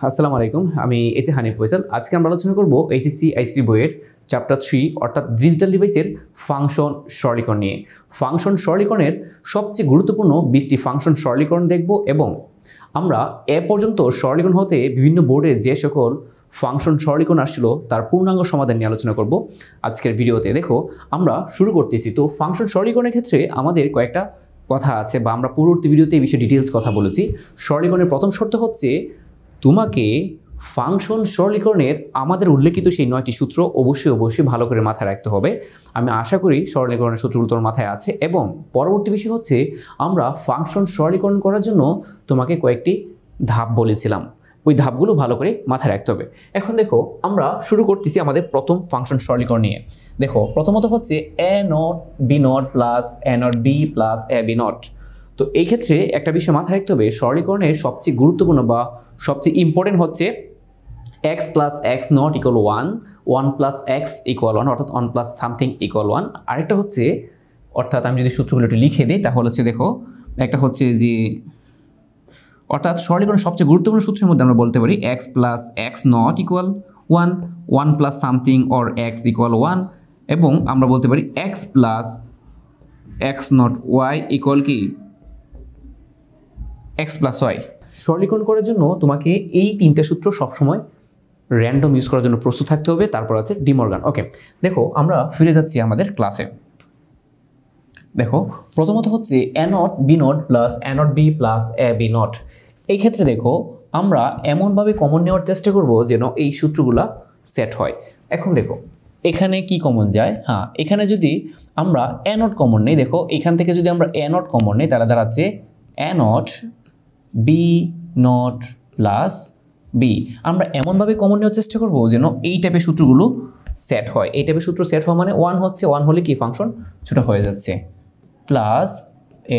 আসসালামু আলাইকুম, আমি এইচ হানিফ ফয়সাল। আজকে আমরা আলোচনা করব এইচএসসি আইসিটি বইয়ের চ্যাপ্টার 3 অর্থাৎ ডিজিটাল ডিভাইসের ফাংশন সরলীকরণ নিয়ে। ফাংশন সরলীকরণের সবচেয়ে গুরুত্বপূর্ণ 20টি ফাংশন সরলীকরণ দেখব এবং আমরা এ পর্যন্ত সরলীকরণ হতে বিভিন্ন বোর্ডে যে সকল ফাংশন সরলীকরণ আসছিল তার পূর্ণাঙ্গ সমাধান নিয়ে আলোচনা করব আজকের ভিডিওতে। দেখো, আমরা শুরু করতেছি। তো ফাংশন সরলীকরণের ক্ষেত্রে আমাদের কয়েকটা কথা আছে বা আমরা পূর্ববর্তী ভিডিওতে এই বিষয়ে ডিটেলস কথা বলেছি। সরলীকরণের প্রথম শর্ত হচ্ছে তোমাকে ফাংশন সরলীকরণের আমাদের উল্লেখিত সেই 9টি সূত্র অবশ্যই ভালো করে মাথায় রাখতে হবে। আমি আশা করি সরলীকরণের সূত্রগুলো তোমার মাথায় আছে। এবং পরবর্তী বিষয় হচ্ছে আমরা ফাংশন সরলীকরণ করার জন্য তোমাকে কয়েকটি ধাপ বলেছিলাম, ওই ধাপগুলো ভালো করে মাথায় রাখতে হবে। এখন দেখো, আমরা শুরু করতেছি আমাদের প্রথম ফাংশন সরলীকরণ নিয়ে। দেখো, প্রথমত হচ্ছে a not b not plus a not b plus a b not. তো এই ক্ষেত্রে একটা বিষয় মাথায় রাখতে হবে, সরলীকরণের সবচেয়ে গুরুত্বপূর্ণ বা সবচেয়ে ইম্পর্টেন্ট হচ্ছে x plus x not equal 1, 1 plus x equal 1, অর্থাৎ 1 প্লাস সামথিং ইকুয়াল 1। আরেকটা হচ্ছে, অর্থাৎ আমি যদি সূত্রগুলো একটু লিখে দিই তাহলে হচ্ছে, দেখো, একটা হচ্ছে যে অর্থাৎ সরলীকরণের সবচেয়ে গুরুত্বপূর্ণ সূত্রের মধ্যে আমরা বলতে পারি x plus x not equal 1, 1 plus something or x equal 1, এবং আমরা বলতে পারি x plus x not y equal কি x প্লাস ওয়াই। সরলীকরণ করার জন্য তোমাকে এই তিনটা সূত্র সবসময় র্যান্ডম ইউজ করার জন্য প্রস্তুত থাকতে হবে। তারপর আছে ডি মর্গান। ওকে, দেখো, আমরা ফিরে যাচ্ছি আমাদের ক্লাসে। দেখো, প্রথমত হচ্ছে a not b not plus a not b plus a b not. এই ক্ষেত্রে দেখো, আমরা এমনভাবে কমন নেওয়ার চেষ্টা করব যেন এই সূত্রগুলা সেট হয়। এখন দেখো, এখানে কি কমন যায়? হ্যাঁ, এখানে যদি আমরা a নট কমন নেই, দেখো এখান থেকে যদি আমরা a নট কমন নেই তাহলে দাঁড়াচ্ছে a not b not plus b। আমরা এমনভাবে কমন নেওয়ার চেষ্টা করব যেন এই টাইপের সূত্রগুলো সেট হয়। এই টাইপের সূত্র সেট হওয়া মানে 1 হচ্ছে, 1 হলে কি ফাংশন ছোট হয়ে যাচ্ছে, প্লাস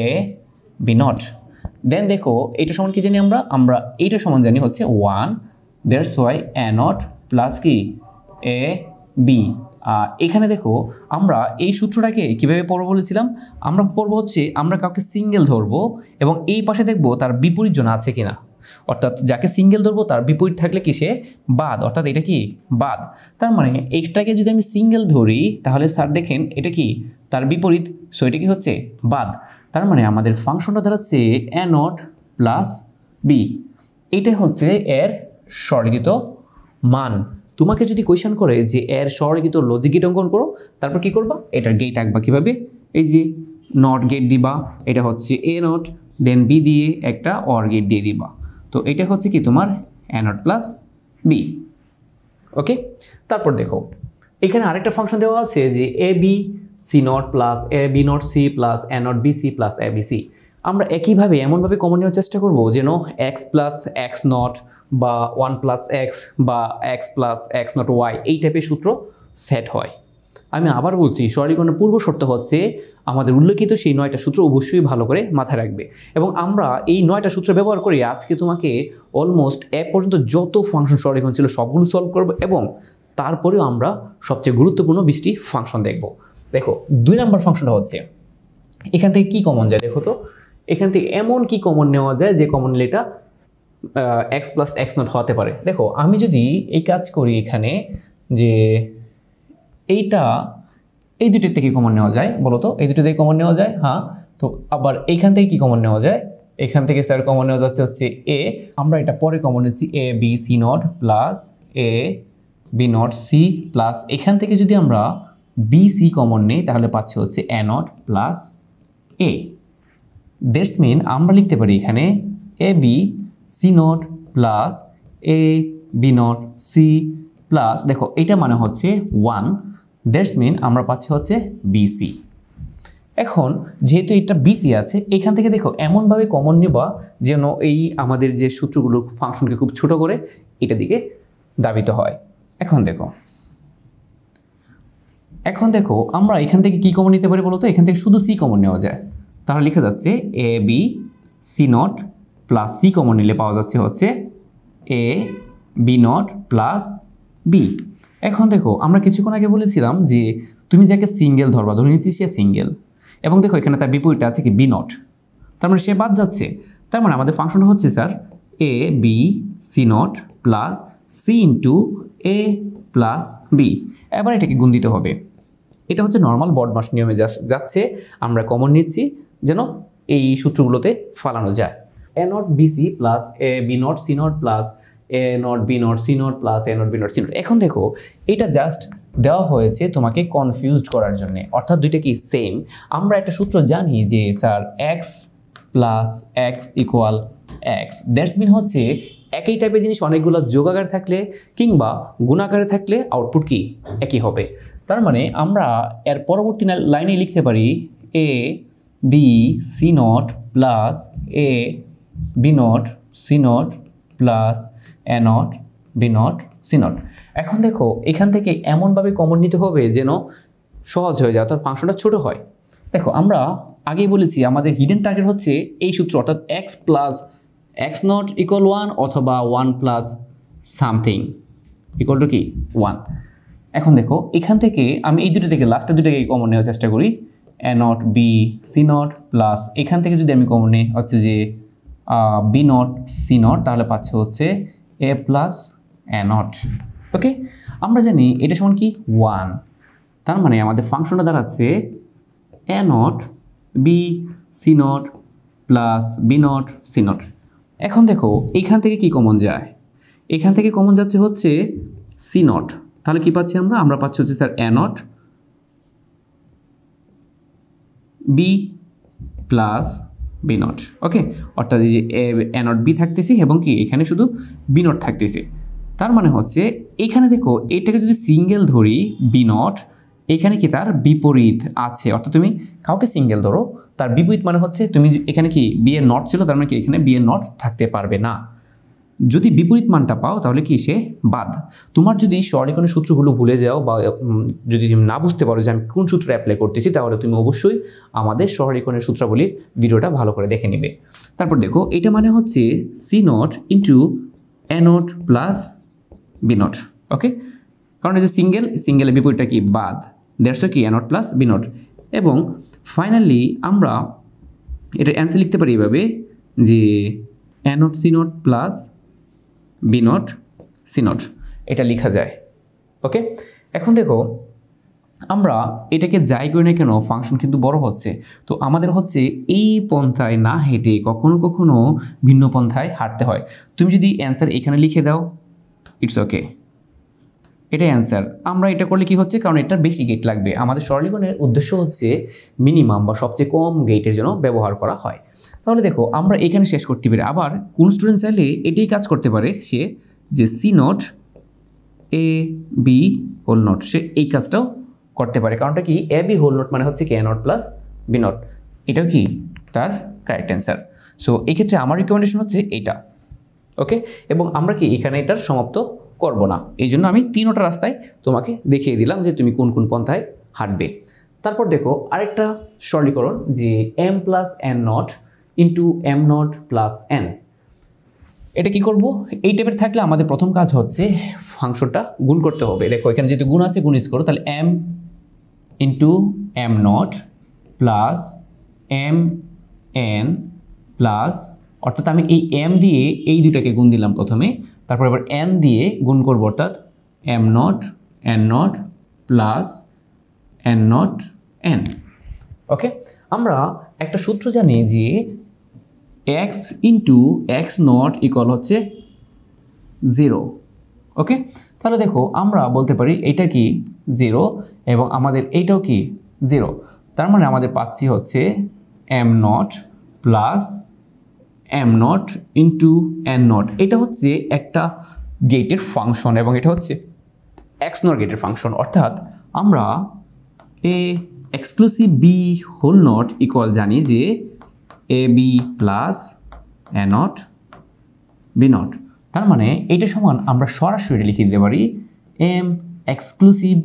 a b নট। দেন দেখো, এইটা সমান কি জানি আমরা এইটা সমান জানি হচ্ছে 1, that's why a not plus কি a b। আর এখানে দেখো, আমরা এই সূত্রটাকে কিভাবে পড়বো বলেছিলাম, আমরা পড়বো হচ্ছে আমরা কাউকে সিঙ্গেল ধরবো এবং এই পাশে দেখবো তার বিপরীত জন আছে কিনা, অর্থাৎ যাকে সিঙ্গেল ধরবো তার বিপরীত থাকলে কি সে বাদ, অর্থাৎ এটা কি বাদ। তার মানে এইটাকে যদি আমি সিঙ্গেল ধরি তাহলে স্যার দেখেন এটা কি তার বিপরীত, সো এটা কি হচ্ছে বাদ। তার মানে আমাদের ফাংশনটা দাঁড়াচ্ছে a নট প্লাস b। এইটা হচ্ছে এর সরলীকৃত মান। তোমাকে যদি কোয়েশ্চেন করে যে এর সরলীকৃত লজিক গেট অঙ্কন করো, তারপর কি করবা, এটার গেট আঁকবা কিভাবে, এই যে নট গেট দিবা, এটা হচ্ছে a নট, দেন b দিয়ে একটা অর গেট দিয়ে দিবা। তো এটা হচ্ছে কি তোমার a নট প্লাস b। ওকে, তারপর দেখো এখানে আরেকটা ফাংশন দেওয়া আছে যে a b c not plus a b not c plus a not b c plus a b c। আমরা একইভাবে এমনভাবে কমন নেওয়ার চেষ্টা করব যেন x প্লাস এক্স নট বা 1 প্লাস এক্স বা x plus x not y এই টাইপের সূত্র সেট হয়। আমি আবার বলছি, সরলীকরণের পূর্ব শর্ত হচ্ছে আমাদের উল্লেখিত সেই 9টা সূত্র অবশ্যই ভালো করে মাথায় রাখবে। এবং আমরা এই 9টা সূত্র ব্যবহার করে আজকে তোমাকে অলমোস্ট এ পর্যন্ত যত ফাংশন সরলীকরণ ছিল সবগুলো সলভ করব এবং তারপরেও আমরা সবচেয়ে গুরুত্বপূর্ণ 20টি ফাংশন দেখব। দেখো, 2 নম্বর ফাংশনটা হচ্ছে, এখান থেকে কি কমন যায় দেখো তো, এখান থেকে এমন কি কমন নেওয়া যায় যে কমন নিলে এটা এক্স প্লাস এক্স নট হতে পারে। দেখো, আমি যদি এই কাজ করি এখানে যে এইটা এই দুটোর থেকে কমন নেওয়া যায়, বলো তো এই দুটো থেকে কমন নেওয়া যায়? হ্যাঁ। তো আবার এইখান থেকে কি কমন নেওয়া যায়? এখান থেকে স্যার কমন নেওয়া যাচ্ছে হচ্ছে এ, আমরা এটা পরে কমন নিচ্ছি A B C not plus A B not C plus এখান থেকে যদি আমরা বি সি কমন নেই তাহলে পাচ্ছি হচ্ছে A not plus A. That's mean আমরা লিখতে পারি এখানে A B C not plus A B not C plus, দেখো এটা মানে হচ্ছে 1, দ্যাটস মিন আমরা পাচ্ছি হচ্ছে বিসি। এখন যেহেতু এটা বিসি আছে, এখান থেকে দেখো এমনভাবে কমন নেবা যেন এই আমাদের যে সূত্রগুলো ফাংশনকে খুব ছোট করে এটা দিকে দাবিত হয়। এখন দেখো আমরা এখান থেকে কি কমন নিতে পারি বলো তো, এখান থেকে শুধু সি কমন নেওয়া যায়, তাহলে লিখে যাচ্ছে A B C not plus C common নিলে পাওয়া যাচ্ছে হচ্ছে A B not plus B. এখন দেখো, আমরা কিছুক্ষণ আগে বলেছিলাম যে তুমি যাকে সিঙ্গেল ধরবা, ধরে নিচ্ছি সে সিঙ্গেল, এবং দেখো এখানে তার বিপরীতটা আছে কি বি নট, তার মানে সে বাদ যাচ্ছে। তার মানে আমাদের ফাংশনটা হচ্ছে sir A B C not plus C into A plus B. এবার এটাকে গুণ দিতে হবে। এটা হচ্ছে নর্মাল বডমাস নিয়মে যাচ্ছে, আমরা কমন নিচ্ছি যেন এই সূত্রগুলোতে ফালানো যায়। A not B C plus A B not C not plus A not B not C not plus A not B not C not. এখন দেখো এটা জাস্ট দেওয়া হয়েছে তোমাকে কনফিউজড করার জন্য, অর্থাৎ দুইটা কি সেম। আমরা একটা সূত্র জানি যে sir x plus x equal x, that's mean হচ্ছে একই টাইপের জিনিস অনেকগুলো যোগাকারে থাকলে কিংবা গুণাকারে থাকলে আউটপুট কি একই হবে। তার মানে আমরা এর পরবর্তী লাইনে লিখতে পারি A B C not plus A B not C not plus A not B not C not. এখন দেখো এখান থেকে এমনভাবে কমন নিতে হবে যেন সহজ হয়ে যায়, অর্থাৎ ফাংশনটা ছোট হয়। দেখো আমরা আগেই বলেছি আমাদের হিডেন টার্গেট হচ্ছে এই সূত্র, অর্থাৎ x plus x not equal 1 অথবা 1 প্লাস সামথিং ইকুয়াল টু কি 1। এখন দেখো এখান থেকে আমি এই দুটো থেকে লাস্টের দুটোকে কমন নেওয়ার চেষ্টা করি, A not B C not plus এখান থেকে যদি আমি কমন নিই হচ্ছে যে বি নট সি নট, তাহলে পাচ্ছে হচ্ছে এ প্লাস এ নট। ওকে, আমরা জানি এটা সমান কি 1, তার মানে আমাদের ফাংশনটা দাঁড়াচ্ছে A not B C not plus B not C not. এখন দেখো এইখান থেকে কি কমন যায়, এখান থেকে কমন যাচ্ছে হচ্ছে সি নট, তাহলে কি পাচ্ছি আমরা পাচ্ছি হচ্ছে sir A not B plus B not. Okay, অর্থাৎ এই যে এ নট বি থাকতেছি এবং কি এখানে শুধু বি নট থাকতেছে। তার মানে হচ্ছে এখানে দেখো এটাকে যদি সিঙ্গেল ধরি বি নট, এখানে কি তার বিপরীত আছে, অর্থাৎ তুমি কাউকে সিঙ্গেল ধরো তার বিপরীত মানে হচ্ছে তুমি এখানে কি বি এর নট ছিল, তার মানে কি এখানে বি এর নট থাকতে পারবে না। যদি বিপরীত মানটা পাও তাহলে কি সে বাদ। তোমার যদি সরলীকরণের সূত্রগুলো ভুলে যাও বা যদি তুমি না বুঝতে পারো যে আমি কোন সূত্র অ্যাপ্লাই করতেছি, তাহলে তুমি অবশ্যই আমাদের সরলীকরণের সূত্রাবলীর ভিডিওটা ভালো করে দেখে নেবে। তারপর দেখো এটা মানে হচ্ছে C not into A not plus B not. Okay, কারণ এই যে সিঙ্গেলের বিপরীতটা কি বাদ, দ্যাটস কি A not plus B not. এবং ফাইনালি আমরা এটার অ্যান্সার লিখতে পারি এভাবে যে A not C not plus B not C not, এটা লেখা যায়। ওকে, এখন দেখো আমরা এটাকে যাই করি না কেন ফাংশন কিন্তু বড় হচ্ছে, তো আমাদের হচ্ছে এই পন্থায় না হেঁটে কখনো কখনো ভিন্ন পন্থায় হাঁটতে হয়। তুমি যদি অ্যান্সার এখানে লিখে দাও ইটস ওকে, এটাই অ্যান্সার। আমরা এটা করলে কি হচ্ছে, কারণ এটার বেশি গেট লাগবে। আমাদের সরলীকরণের উদ্দেশ্য হচ্ছে মিনিমাম বা সবচেয়ে কম গেটের জন্য ব্যবহার করা হয়। তাহলে দেখো আমরা এখানে শেষ করতে পারি। আবার কোন স্টুডেন্ট চাইলে এটাই কাজ করতে পারে, সে যে C not A B whole not, সে এই কাজটাও করতে পারে। কারণটা কি এ বি হোল নট মানে হচ্ছে কি A not plus B not, এটাও কি তার কারেক্ট অ্যান্সার। সো এই ক্ষেত্রে আমার রিকমেন্ডেশন হচ্ছে এইটা। ওকে, এবং আমরা কি এখানে এটার সমাপ্ত করব না, এই জন্য আমি 3টা রাস্তায় তোমাকে দেখিয়ে দিলাম যে তুমি কোন কোন পন্থায় হাঁটবে। তারপর দেখো আরেকটা সরলীকরণ যে m plus N not into m not plus n. এটা কি করব, এই টাইপের থাকলে আমাদের প্রথম কাজ হচ্ছে ফাংশনটা গুণ করতে হবে। দেখো এখানে যেহেতু গুণ আছে গুণ ইউজ করো, তাহলে m into m not plus m n plus, অর্থাৎ আমি এই এম দিয়ে এই দুটাকে গুণ দিলাম প্রথমে, তারপর আবার এন দিয়ে গুণ করবো, অর্থাৎ M not N not plus N not N. Okay, আমরা একটা সূত্র জানি যে X into X not equal হচ্ছে 0। ওকে, তাহলে দেখো আমরা বলতে পারি এটা কি 0 এবং আমাদের এইটাও কি 0, তার মানে আমাদের পাচ্ছি হচ্ছে M not plus am not into N not. এটা হচ্ছে একটা গেটের ফাংশন এবং এটা হচ্ছে এক্স নট গেটের ফাংশন, অর্থাৎ আমরা A exclusive B whole not equal জানি যে A B plus A not B not. তার মানে এটা সমান আমরা সরাসরি লিখে দিতে পারি M exclusive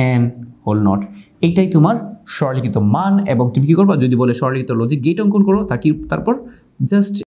N whole not. এইটাই তোমার সরলীকৃত মান। এবং তুমি কি করবা, যদি বলে সরলীকৃত লজিক গেট অঙ্কন করো তারপর জাস্ট